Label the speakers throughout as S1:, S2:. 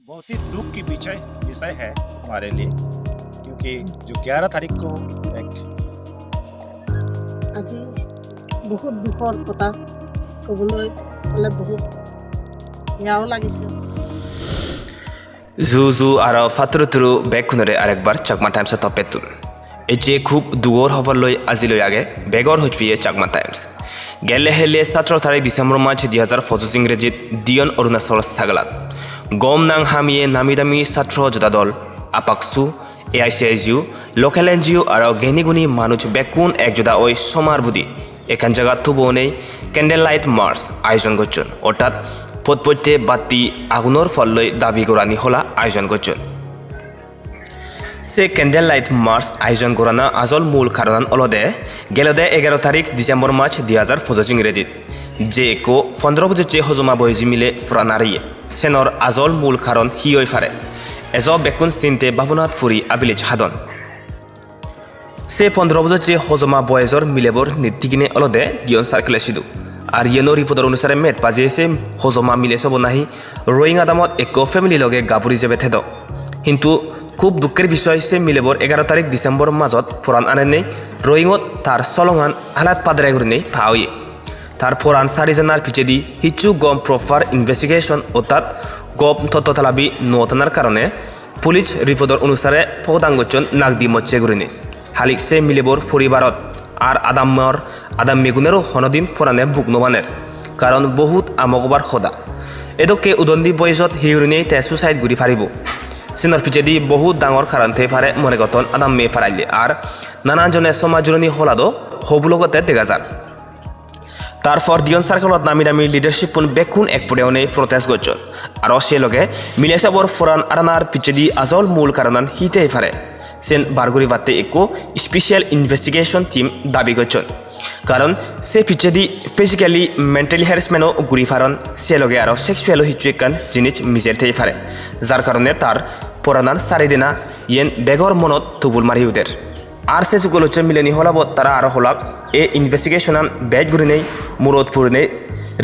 S1: बहुत ही दुख की विषय विषय है हमारे लिए, क्योंकि जो 11 तारीख को एक
S2: আজি বহুত দুখৰ কথা ক'বলৈ হ'লে বহুত বেয়াও লাগিছে।
S3: জু আৰু ফাতুৰুতুৰু বেগখনেৰে আরেকবার চাকমা টাইমসত তপেতুন এজে খুব দুগর খবর লৈ আজিলৈ আগে বেগর হজবিয়ে চাকমা টাইমস গেলে হেলে 17 তারিখ ডিসেম্বর মাঝ 2025 ইংরেজিত দিয়ন অরুণাচল সাগলাত গম নাং হামিয়ে নামি দামি ছাত্র যোদ্ধা দল আপাকসু AICIU লোকেল NGO আৰু গেনিগুনি মানুষ বেকুন এক যোদ্ধা ওই সমার বুদি এখান জায়গা থুবনেই ক্যান্ডেললাইট মার্চ আয়োজন করছেন, অর্থাৎ পথপথে বাতি আগুনের ফললৈ দাবি করানি হলা আয়োজন করছেন। সে ক্যান্ডেললাইট মার্চ আয়োজন করানা আজল মূল কারণ অলদে গেলদে 11 তারিখ ডিসেম্বর মাস 2025 ইংরেজিত যে একো 15 বছর হজমা বয়জি মিলে ফ্রানারিয়ে সেনর আজল মূল কারণ হি হয়ে ফারে এজ বেকুন চিন্তে বাবুনাথ ফুরি আবিলিজ হাদন সে 15 বছর হজমা বয়জর মিলেবর নীতিকিনে অলদে দিয়ন সার্কেলে সিদু আর ইয়েনো রিপোর্টার অনুসারে মেট পাজিয়েছে হজমা মিলে সব নাহি রোয়িং আদামত এক ফ্যামিলি লগে গাবুরি যাবে থেদ কিন্তু খুব দুঃখের বিষয় সে মিলেবর 11 তারিখ ডিসেম্বর মাজত ফোরান আনে নেই রোয়িংত তার সলঙান হালাত পাদরাই করে নেই ফাওয়ে তার ফোরান 4 জনের পিছেদি হিচু গম প্রপার ইনভেস্টিগেশন অর্থাৎ গম তত্ত্বতালাবি নতানার কারণে পুলিশ রিপোর্টার অনুসারে পদাঙ্গচন নাগদি মচ্ছে করে নেই হালিক সে মিলেবর পরিবারত আর আদাম মেগুনেরও হনদিন ফোরানে বুক নবানের কারণ বহুত আমকবার সদা এদকে উদন্দি বয়সত হিউরিনেই তে সুসাইড গুড়ি ফারিব সিনর পিছেদি বহুত ডাঙর কারণ থে ফারে মনে গতন আদাম মে ফারাইলে আর নানাজনে সমাজজনী হলাদো হবুলগতে দেখা যান তারপর দিয়ন সার্কেলত নামি দামি লিডারশিপ বেকুন এক পড়েওনে প্রটেস্ট করছেন আর সে লগে মিলেসাবর ফোরান আরানার পিছেদি আজল মূল কারণ হিতে ফারে সেন বারগুড়ি বাতে একো স্পেশাল ইনভেস্টিগেশন টিম দাবি করছেন কারণ সে পিছেদি ফিজিক্যালি মেন্টালি হ্যারাসমেন্টও ঘুরি ফারন সে লগে আরও সেক্সুয়ালও হিচুয়েকান জিনিস মিজের থেই ফারে যার কারণে তার পরানার চারিদিনা ইয়েন বেগর মনত তুবুল মারি উদের আর সে চুকল হচ্ছে মিলেনি হলাবত তারা আরও হলাক এ ইনভেস্টিগেশনান বেজ ঘুরি নেই মুরত ফুরি নেই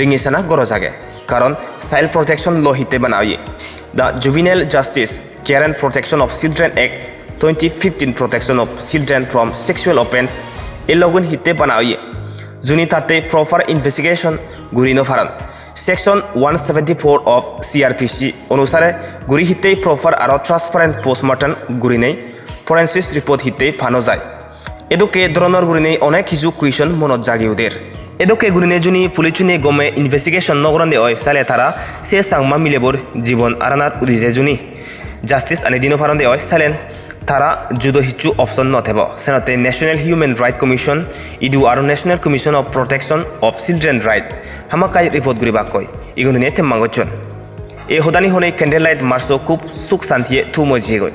S3: রিঙিসানা গরজ আগে কারণ চাইল্ড প্রটেকশন ল হিতে বানাইয়ে the juvenile justice care and protection of children act 2015 protection of children from sexual offense এ লগন হিতে বানাইয়ে যোনি তাতে প্রপার ইনভেস্টিগেশন গুরিনো ফারান সেকশন 174 অফ CRPC অনুসারে গুরি হিতে প্রপার আর ট্রান্সপারেন্ট পোস্টমর্টম গুরি নেই ফরেন্সিক রিপোর্ট হিতে ফানো যায় এদকে ধরনের গুরি নেই অনেক কিছু কুয়েশন মনত জাগি ওদের এদকে গুরি নেই জুনি পুলিচুনি গমে ইনভেস্টিগেশন নগরন্দে হয় সালে তারা সে সাংমা মিলেবর জীবন আরানার উড়িজে জুনি জাস্টিস আনি দিনো ফারন্দে হয় সালেন তারা যুদ্ধ হিচু অপশন নথেব সেনতে ন্যাশনাল হিউম্যান রাইট কমিশন ইডু আর national commission of protection of children right হামাকাই রিপোর্ট গুড়ি বাক্যই ইগুনি নিয়ে থেমাগচ্ছন এই হদানি হনে ক্যান্ডেললাইট মার্চও খুব সুখ শান্তিয়ে থু মজিয়ে গই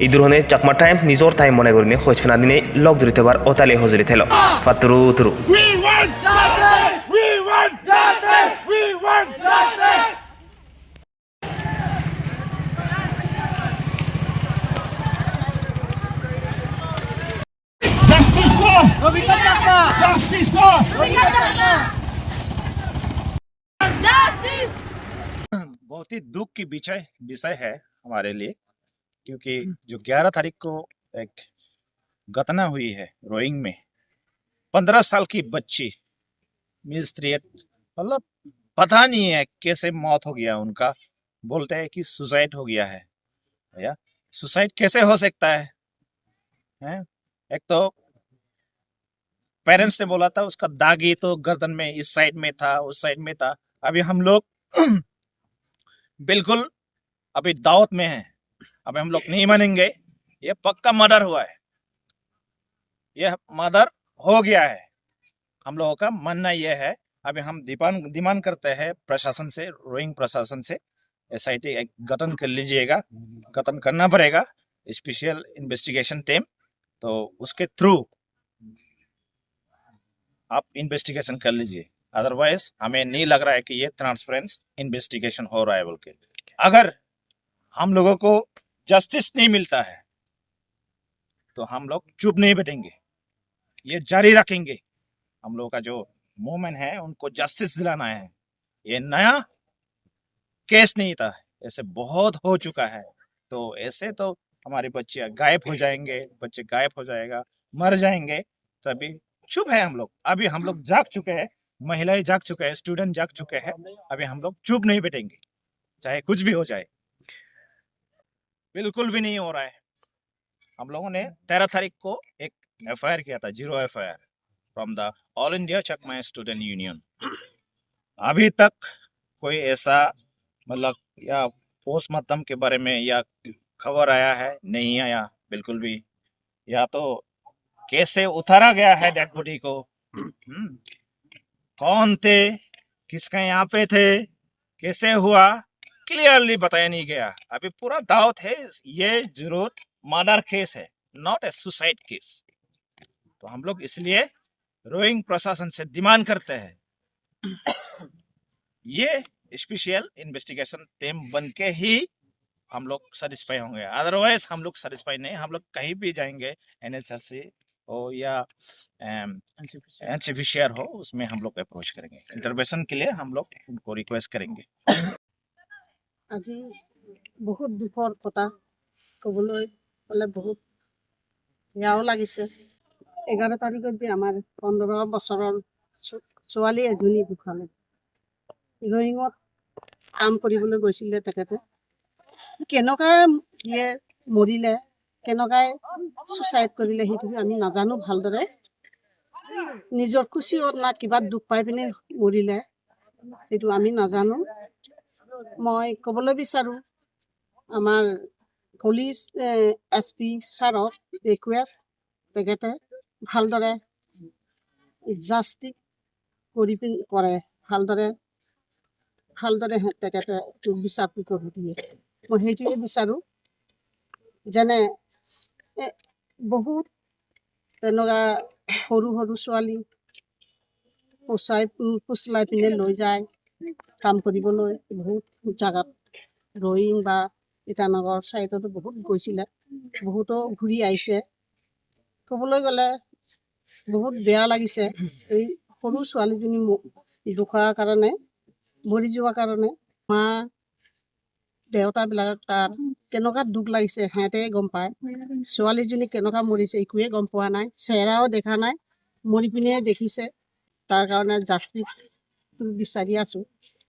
S3: ইদুর হনে চাকমা টাইম নিজর টাইম মনে করিনে হইছনা দিনে লগ ধরিতেবার অতালে হজরি থেল ফাতুরু তুরু
S1: बहुत ही दुख की विषय है हमारे लिए, क्योंकि जो 11 तारीख को एक घटना हुई है रोइंग में 15 साल की बच्ची मिस्ट्रियट मतलब पता नहीं है कैसे मौत हो गया उनका। बोलते हैं कि सुसाइड हो गया है। भैया सुसाइड कैसे हो सकता है? एक तो पेरेंट्स ने बोला था उसका दागी तो गर्दन में इस साइड में था उस साइड में था। अभी हम लोग बिल्कुल अभी दावत में हैं। अभी हम लोग नहीं मानेंगे, ये पक्का मर्डर हुआ है, ये मर्डर हो गया है। हम लोगों का मानना ये है। अभी हम डिमांड करते हैं प्रशासन से, रोइंग प्रशासन से SIT गठन कर लीजिएगा, गठन करना पड़ेगा स्पेशल इन्वेस्टिगेशन टीम, तो उसके थ्रू आप इन्वेस्टिगेशन कर लीजिए। अदरवाइज हमें नहीं लग रहा है कि ये ट्रांसपेरेंट इन्वेस्टिगेशन हो रहा है बोल के। अगर हम लोगों को जस्टिस नहीं मिलता है तो हम लोग चुप नहीं बैठेंगे। ये जारी रखेंगे। हम लोगों का जो मूवमेंट है उनको जस्टिस दिलाना है। ये नया केस नहीं था, ऐसे बहुत हो चुका है। तो ऐसे तो हमारे बच्चे गायब हो जाएंगे, बच्चे गायब हो जाएगा, मर जाएंगे। तभी चुप है हम लोग। अभी हम लोग जाग चुके हैं, महिलाएं जाग चुके हैं, स्टूडेंट जाग चुके हैं। अभी हम लोग चुप नहीं बैठेंगे, चाहे कुछ भी हो जाए। बिल्कुल भी नहीं हो रहा है। हम लोगों ने 13 तारीख को एक FIR किया था, 0 FIR from the all India Chakma student union. अभी तक कोई ऐसा मतलब या पोस्टमार्टम के बारे में या खबर आया है? नहीं आया बिल्कुल भी। या तो कैसे उतारा गया है डेड बॉडी को, कौन थे, किसके यहाँ पे थे, कैसे हुआ, क्लियरली बताया नहीं गया। अभी पूरा दावत है ये जरूर मर्डर केस है, नॉट ए सुसाइड केस। तो हम लोग इसलिए रोइंग प्रशासन से डिमांड करते हैं ये स्पेशल इन्वेस्टिगेशन टीम बन के ही हम लोग सेटिस्फाई होंगे। अदरवाइज हम लोग सेटिस्फाई नहीं। हम लोग कहीं भी जाएंगे, NHRC हो या NCPCR हो, उसमें हम लोग अप्रोच करेंगे। इंटरवेंशन के लिए हम लोग उनको रिक्वेस्ट करेंगे।
S2: আজি বহুত দুখৰ কথা ক'বলৈ গ'লে বহুত বেয়াও লাগিছে। 11 তাৰিখত যে আমাৰ 15 বছৰৰ ছোৱালী এজনী ঢুকালে। ৰয়িঙত কাম কৰিবলৈ গৈছিলে তেখেতে। কেনেকৈ সিয়ে মৰিলে, কেনেকৈ ছুচাইড কৰিলে সেইটো আমি নাজানো ভালদৰে। নিজৰ খুচিত না কিবা দুখ পাই পিনে মৰিলে সেইটো আমি নাজানো। মই ক'বলৈ বিচাৰোঁ আমাৰ পুলিচ SP ছাৰক ৰিকুৱেষ্ট, তেখেতে ভালদৰে জাষ্টিছ কৰে, ভালদৰে তেখেতে বিচাৰটো কৰি দিয়ে। মই সেইটোৱে বিচাৰোঁ। যেনে বহুত তেনেকুৱা সৰু সৰু ছোৱালী ফুচলাই পিনে লৈ যায় কাম কৰিবলৈ। বহুত জেগাত ৰয়িং বা ইটানগৰ ছাইডতো বহুত গৈছিলে, বহুতো ঘূৰি আহিছে। ক'বলৈ গ'লে বহুত বেয়া লাগিছে এই সৰু ছোৱালীজনী ঢুকোৱাৰ কাৰণে, মৰি যোৱাৰ কাৰণে। মা দেউতাবিলাক তাৰ কেনেকুৱা দুখ লাগিছে সিহঁতে গম পায়। ছোৱালীজনী কেনেকুৱা মৰিছে একোৱে গম পোৱা নাই, চেহেৰাও দেখা নাই, মৰি পিনে দেখিছে। তাৰ কাৰণে জাষ্টিছ বিচাৰি আছোঁ।